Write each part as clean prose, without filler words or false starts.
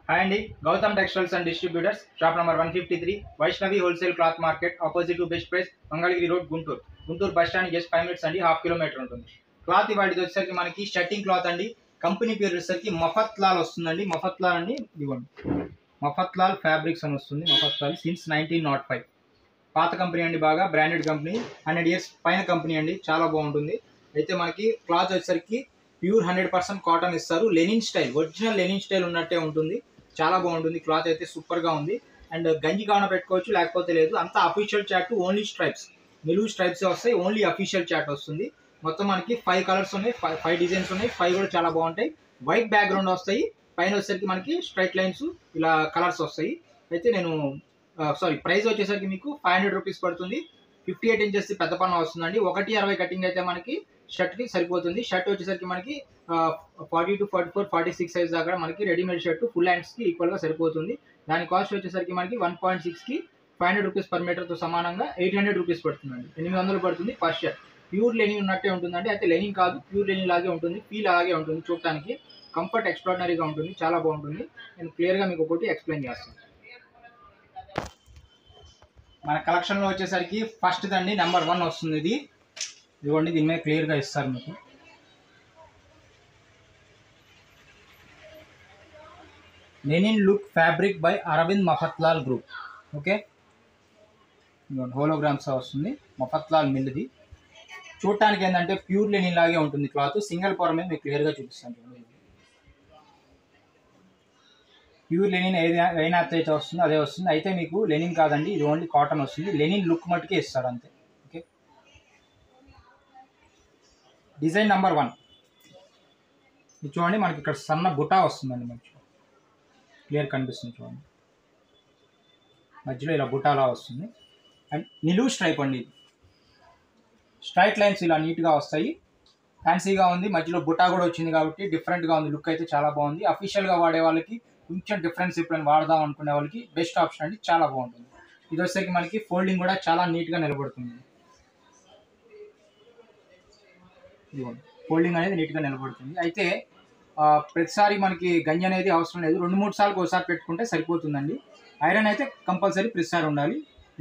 Hi అండి, Gautam textiles and distributors, shop number 153, Vaishnavi wholesale cloth market, opposite to best price, Mangalagiri road, Guntur bus stand just 5 minutes అండి, half kilometre ఉంటుంది. Cloth ఇవాళ వచ్చేసరికి మనకి shirting cloth అండి. Company పేరు వచ్చేసరికి మఫత్లాల్ వస్తుందండి. మఫత్లాల్ అండి, ఇదిగోండి మఫత్లాల్ ఫ్యాబ్రిక్స్ అని వస్తుంది. మఫత్లాల్ సిన్స్ 1905 పాత కంపెనీ అండి, బాగా బ్రాండెడ్ కంపెనీ, 100 years పైన కంపెనీ అండి, చాలా బాగుంటుంది. అయితే మనకి క్లాత్ వచ్చేసరికి ప్యూర్ 100% కాటన్ ఇస్తారు. Lenin style, original Lenin style ఉన్నట్టే ఉంటుంది. చాలా బాగుంటుంది. క్లాత్ అయితే సూపర్గా ఉంది. అండ్ గంజి కావున పెట్టుకోవచ్చు, లేకపోతే లేదు. అంతా అఫీషియల్ చాట్, ఓన్లీ స్ట్రైప్స్, నిలువు స్ట్రైప్స్ వస్తాయి. ఓన్లీ అఫీషియల్ చాట్ వస్తుంది. మొత్తం మనకి 5 కలర్స్ ఉన్నాయి, 5 డిజైన్స్ ఉన్నాయి. 5 కూడా చాలా బాగుంటాయి. వైట్ బ్యాక్గ్రౌండ్ వస్తాయి. పైన వచ్చేసరికి మనకి స్ట్రైట్ లైన్స్ ఇలా కలర్స్ వస్తాయి. అయితే నేను ప్రైస్ వచ్చేసరికి మీకు 500 రూపీస్ పడుతుంది. 58 inches పెద్ద పన్ను వస్తుందండి. 160 కటింగ్ అయితే మనకి షర్ట్కి సరిపోతుంది. షర్ట్ వచ్చేసరికి మనకి 40 to 44, 46 సైజ్ దాకా మనకి రెడీమేడ్ షర్ట్ ఫుల్ హ్యాండ్స్కి ఈక్వల్గా సరిపోతుంది. దాని కాస్ట్ వచ్చేసరికి మనకి 1.6కి 500 రూపీస్ పర్ మీటర్తో సమానంగా 800 రూపీస్ పడుతుందండి. 800 పడుతుంది పర్ షర్ట్. ప్యూర్ లెనిన్ ఉన్నట్టే ఉంటుందండి. అయితే లెనిన్ కాదు, ప్యూర్ లెనిన్ లాగే ఉంటుంది. ఫీల్ అలాగే ఉంటుంది. చూడటానికి కంఫర్ట్ ఎక్స్ట్రాడినరీగా ఉంటుంది. చాలా బాగుంటుంది. నేను క్లియర్గా మీకు ఒకటి ఎక్స్ప్లెయిన్ చేస్తాను. మన కలెక్షన్లో వచ్చేసరికి ఫస్ట్ దండి, నెంబర్ 1 వస్తుంది. ఇదిగోండి, దీని మీద క్లియర్గా ఇస్తారు మీకు. Linen look fabric by Arvind Mafatlal group. Okay, holograms వస్తుంది. మఫత్లాల్ మిల్ది. చూడటానికి ఏంటంటే ప్యూర్ లెనిన్ లాగే ఉంటుంది. క్లాత్ సింగిల్ పొర మీద మీకు క్లియర్గా చూపిస్తాను. ప్యూర్ లెనిన్ ఏదైనా అయితే వస్తుంది అదే వస్తుంది. అయితే మీకు లెనిన్ కాదండి, ఇది ఓన్లీ కాటన్ వస్తుంది. లెనిన్ లుక్ మట్టుకే ఇస్తారు అంతే. ఓకే, డిజైన్ నెంబర్ 1 ఇది చూడండి. మనకి ఇక్కడ సన్న బుటా వస్తుందండి. మంచి క్లియర్ కనిపిస్తుంది చూడండి. మధ్యలో ఇలా బుటాలా వస్తుంది. అండ్ నిలువు స్ట్రైప్ అండి. ఇది స్ట్రైట్ లైన్స్ ఇలా నీట్గా వస్తాయి. ఫ్యాన్సీగా ఉంది. మధ్యలో బుటా కూడా వచ్చింది కాబట్టి డిఫరెంట్గా ఉంది. లుక్ అయితే చాలా బాగుంది. అఫీషియల్గా వాడే వాళ్ళకి కొంచెం డిఫరెన్స్ ఎప్పుడైనా వాడదాం అనుకునే వాళ్ళకి బెస్ట్ ఆప్షన్ అండి. చాలా బాగుంటుంది. ఇది వచ్చేసరికి మనకి ఫోల్డింగ్ కూడా చాలా నీట్గా నిలబడుతుంది. ఇదిగోండి, ఫోల్డింగ్ అనేది నీట్గా నిలబడుతుంది. అయితే ప్రతిసారి మనకి గంజి అనేది అవసరం లేదు. 2-3 సార్లు ఒకసారి పెట్టుకుంటే సరిపోతుందండి. ఐరన్ అయితే కంపల్సరీ ప్రతిసారి ఉండాలి.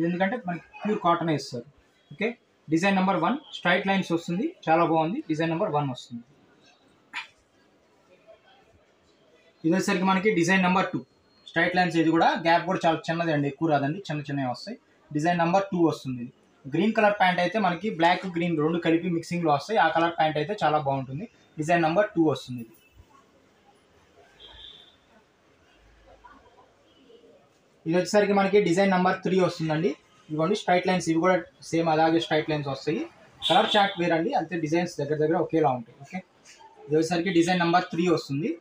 ఎందుకంటే మనకి ప్యూర్ కాటన్ ఇస్తారు. Okay, design number 1 straight lines వస్తుంది. చాలా బాగుంది. డిజైన్ నెంబర్ 1 వస్తుంది. ఇది వచ్చేసరికి మనకి డిజైన్ నెంబర్ 2 స్ట్రైట్ లైన్స్. ఇది కూడా గ్యాప్ కూడా చాలా చిన్నది అండి, ఎక్కువ రాదండి, చిన్నవి వస్తాయి. డిజైన్ నెంబర్ 2 వస్తుంది. గ్రీన్ కలర్ ప్యాంట్ అయితే మనకి బ్లాక్ గ్రీన్ రెండు కలిపి మిక్సింగ్లో వస్తాయి. ఆ కలర్ ప్యాంట్ అయితే చాలా బాగుంటుంది. డిజైన్ నెంబర్ 2 వస్తుంది. ఇది వచ్చేసరికి మనకి డిజైన్ నెంబర్ 3 వస్తుందండి. ఇదిగోండి స్ట్రైట్ లైన్స్. ఇవి కూడా సేమ్ అలాగే స్ట్రైట్ లైన్స్ వస్తాయి. కలర్ చార్ట్ వేరండి, అంతే. డిజైన్స్ దగ్గర ఒకేలా ఉంటాయి. ఓకే, ఇది వచ్చేసరికి డిజైన్ నెంబర్ 3 వస్తుంది.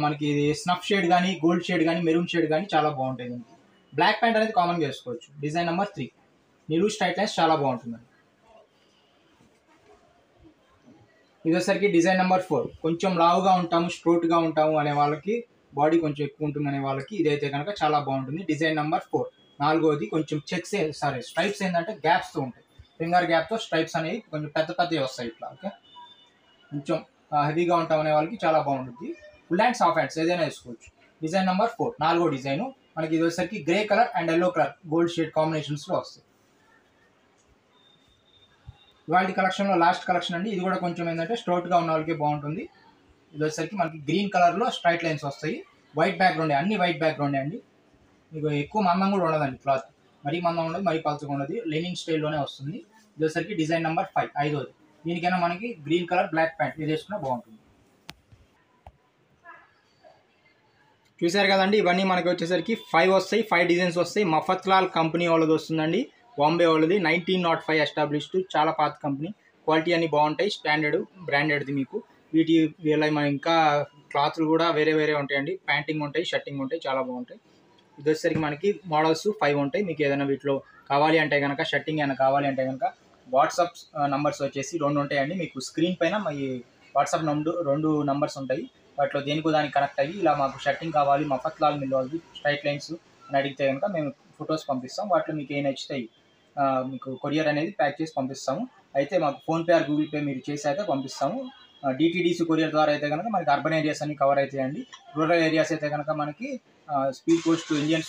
మనకి ఇది స్నఫ్ షేడ్ కానీ, గోల్డ్ షేడ్ కానీ, మెరూన్ షేడ్ కానీ చాలా బాగుంటాయి. దీనికి బ్లాక్ ప్యాంట్ అనేది కామన్గా వేసుకోవచ్చు. డిజైన్ నెంబర్ 3 నిలువు స్ట్రైట్ లైన్స్ చాలా బాగుంటుందండి. ఇది వచ్చేసరికి డిజైన్ నెంబర్ 4 కొంచెం లావుగా ఉంటాము, స్ట్రోట్గా ఉంటాము అనే వాళ్ళకి, బాడీ కొంచెం ఎక్కువ ఉంటుంది అనే వాళ్ళకి ఇదైతే కనుక చాలా బాగుంటుంది. Design number 4 4వది. కొంచెం చెక్స్ స్ట్రైప్స్ ఏంటంటే గ్యాప్స్తో ఉంటాయి. ఫింగర్ గ్యాప్తో స్ట్రైప్స్ అనేవి కొంచెం పెద్దవి వస్తాయి ఇట్లా. ఓకే, కొంచెం హెవీగా ఉంటాం అనే వాళ్ళకి చాలా బాగుంటుంది. ఫుల్ హ్యాండ్స్, హాఫ్ హ్యాండ్స్ ఏదైనా వేసుకోవచ్చు. డిజైన్ నెంబర్ 4 4వ డిజైన్. మనకి ఇది వచ్చేసరికి grey colour and yellow colour gold shade కాంబినేషన్స్లో వస్తాయి. ఇవాళ కలెక్షన్లో లాస్ట్ కలెక్షన్ అండి. ఇది కూడా కొంచెం ఏంటంటే స్ట్రోట్గా ఉన్న వాళ్ళకి బాగుంటుంది. ఇది వచ్చేసరికి మనకి గ్రీన్ కలర్లో స్ట్రైట్ లైన్స్ వస్తాయి. వైట్ బ్యాక్గ్రౌండ్, అన్ని వైట్ బ్యాక్గ్రౌండే అండి. మీకు ఎక్కువ మందం కూడా ఉండదండి. క్లాత్ మరీ మందం ఉండదు, మరీ పలుచగా ఉండదు. లెనిన్ స్టైల్లోనే వస్తుంది. ఇది వచ్చేసరికి డిజైన్ నెంబర్ 5 5వది. దీనికైనా మనకి గ్రీన్ కలర్ బ్లాక్ ప్యాంట్ ఇది వేసుకున్నా బాగుంటుంది. చూసారు కదండి, ఇవన్నీ మనకి వచ్చేసరికి 5 వస్తాయి. 5 డిజైన్స్ వస్తాయి. మఫత్లాల్ కంపెనీ వాళ్ళది వస్తుందండి, బాంబే వాళ్ళది. 1905 ఎస్టాబ్లిష్డ్, చాలా పాత కంపెనీ. క్వాలిటీ అన్నీ బాగుంటాయి. స్టాండర్డ్ బ్రాండెడ్ది. మీకు వీళ్ళ మన ఇంకా క్లాత్లు కూడా వేరే ఉంటాయండి. ప్యాంటింగ్ ఉంటాయి, షర్టింగ్ ఉంటాయి, చాలా బాగుంటాయి. ఇది వచ్చేసరికి మనకి మోడల్స్ 5 ఉంటాయి. మీకు ఏదైనా వీటిలో కావాలి అంటే కనుక, షర్టింగ్ ఏమైనా కావాలి అంటే కనుక వాట్సాప్ నంబర్స్ వచ్చేసి 2 ఉంటాయండి. మీకు స్క్రీన్ పైన మీ వాట్సాప్ 2 నంబర్స్ ఉంటాయి. వాటిలో దేనికో దానికి కనెక్ట్ అయ్యి ఇలా మాకు షర్టింగ్ కావాలి, మఫత్లాల్ మిల్ వాళ్ళది స్ట్రైట్ లైన్స్ అని అడిగితే కనుక మేము ఫొటోస్ పంపిస్తాం. వాటిలో మీకు ఏ నచ్చుతాయి మీకు కొరియర్ అనేది ప్యాక్ చేసి పంపిస్తాము. అయితే మాకు ఫోన్పే ఆర్ గూగుల్ పే మీరు చేశాక పంపిస్తాము. డిటీడీసీ కొరియర్ ద్వారా అయితే కనుక మనకి అర్బన్ ఏరియాస్ అన్ని కవర్ అవుతాయండి. రూరల్ ఏరియాస్ అయితే కనుక మనకి స్పీడ్ పోస్ట్, ఇండియన్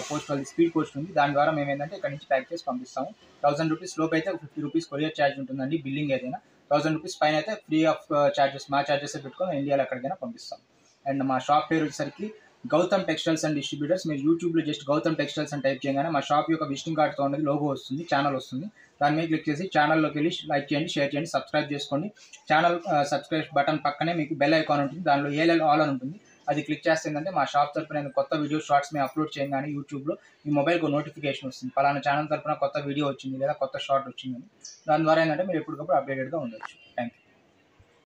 పోస్ట్ వాళ్ళది స్పీడ్ పోస్ట్ ఉంది. దాని ద్వారా మేము ఏంటంటే ఇక్కడ నుంచి ప్యాక్ చేసి పంపిస్తాము. 1000 రూపీస్ లోపు అయితే 50 రూపీస్ కొరియర్ ఛార్జ్ ఉంటుందండి. బిల్లింగ్ ఏదైనా 1000 రూపీస్ పైన అయితే ఫ్రీ ఆఫ్ ఛార్జెస్, మా ఛార్జెస్ పెట్టుకొని ఇండియాలో ఎక్కడికైనా పంపిస్తాం. అండ్ మా షాప్ పేరు వచ్చేసరికి గౌతమ్ టెక్స్టైల్స్ అండ్ డిస్ట్రిబ్యూటర్స్. మీరు యూట్యూబ్లో జస్ట్ గౌతమ్ టెక్స్టైల్స్ అని టైప్ చేయగానే మా షాప్ యొక్క విజిటింగ్ కార్డ్తో ఉన్నది లోగో వస్తుంది, ఛానల్ వస్తుంది. దాని మీద క్లిక్ చేసి ఛానల్లోకి వెళ్ళి లైక్ చేయండి, షేర్ చేయండి, సబ్స్క్రైబ్ చేసుకోండి. ఛానల్ సబ్స్క్రైబ్ బటన్ పక్కనే మీకు బెల్ ఐకాన్ ఉంటుంది, దానిలో ఏఎల్ ఆల్ అని ఉంటుంది. అది క్లిక్ చేస్తుందంటే మా షాప్ తరపున నేను కొత్త వీడియో షార్ట్స్ మేము అప్లోడ్ చేయగానే యూట్యూబ్లో మీ మొబైల్కి నోటిఫికేషన్ వస్తుంది, పలానా ఛానల్ తరపున కొత్త వీడియో వచ్చింది లేదా కొత్త షార్ట్ వచ్చిందని. దాని ద్వారా ఏంటంటే మీరు ఎప్పటికప్పుడు అప్డేటెడ్గా ఉండొచ్చు. Thank you.